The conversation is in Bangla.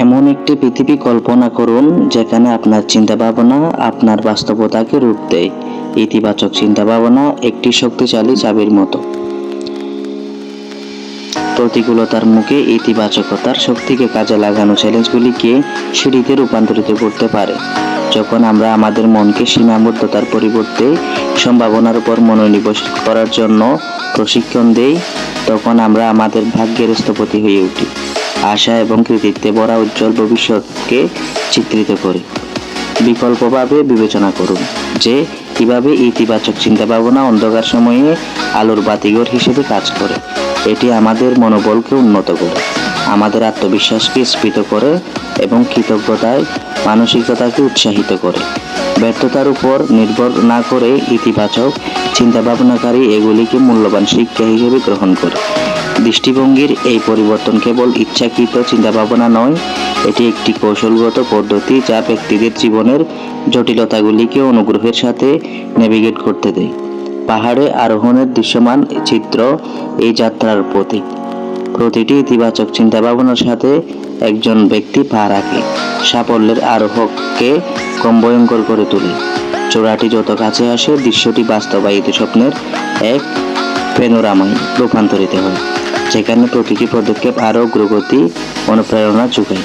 এমন একটি পৃথিবী কল্পনা করুন যেখানে আপনার চিন্তাভাবনা আপনার বাস্তবতাকে রূপ দেয়। ইতিবাচক চিন্তাভাবনা একটি শক্তিশালী চাবির মতো। প্রতিকূলতার মুখে ইতিবাচকতার শক্তিকে কাজে লাগানো চ্যালেঞ্জগুলিকে সিঁড়িতে রূপান্তরিত করতে পারে। যখন আমরা আমাদের মনকে সীমাবদ্ধতার পরিবর্তে সম্ভাবনার উপর মনোনিবেশ করার জন্য প্রশিক্ষণ দেই, তখন আমরা আমাদের ভাগ্যের স্থপতি হয়ে উঠি। আশা এবং কৃতিত্বে ভরা উজ্জ্বল ভবিষ্যৎকে চিত্রিত করি। বিকল্পভাবে বিবেচনা করুন যে কিভাবে ইতিবাচক চিন্তাভাবনা অন্ধকার সময়ে আলোর বাতিঘর হিসেবে কাজ করে। এটি আমাদের মনোবলকে উন্নত করে, আমাদের আত্মবিশ্বাসকে স্ফীত করে এবং কৃতজ্ঞতায় মানসিকতাকে উৎসাহিত করে। ব্যর্থতার উপর নির্ভর না করে ইতিবাচক চিন্তাভাবনাকারী এগুলিকে মূল্যবান শিক্ষা হিসেবে গ্রহণ করে। দৃষ্টিভঙ্গির এই পরিবর্তন কেবল ইচ্ছাকৃত চিন্তাভাবনা নয়, এটি একটি কৌশলগত পদ্ধতি যা ব্যক্তিদের জীবনের জটিলতাগুলিকে অনুগ্রহের সাথে নেভিগেট করতে দেয়। পাহাড়ে আরোহণের দৃশ্যমান চিত্র এই যাত্রার প্রতীক। প্রতিটি ইতিবাচক চিন্তাভাবনার সাথে একজন ব্যক্তি পা রাখে, সাফল্যের আরোহককে কম ভয়ঙ্কর করে তোলে। চূড়াটি যত কাছে আসে, দৃশ্যটি বাস্তবায়িত স্বপ্নের এক প্যানোরামায় রূপান্তরিত হয়, যেখানে প্রতিটি পদক্ষেপ আরও অগ্রগতি অনুপ্রেরণা যোগায়।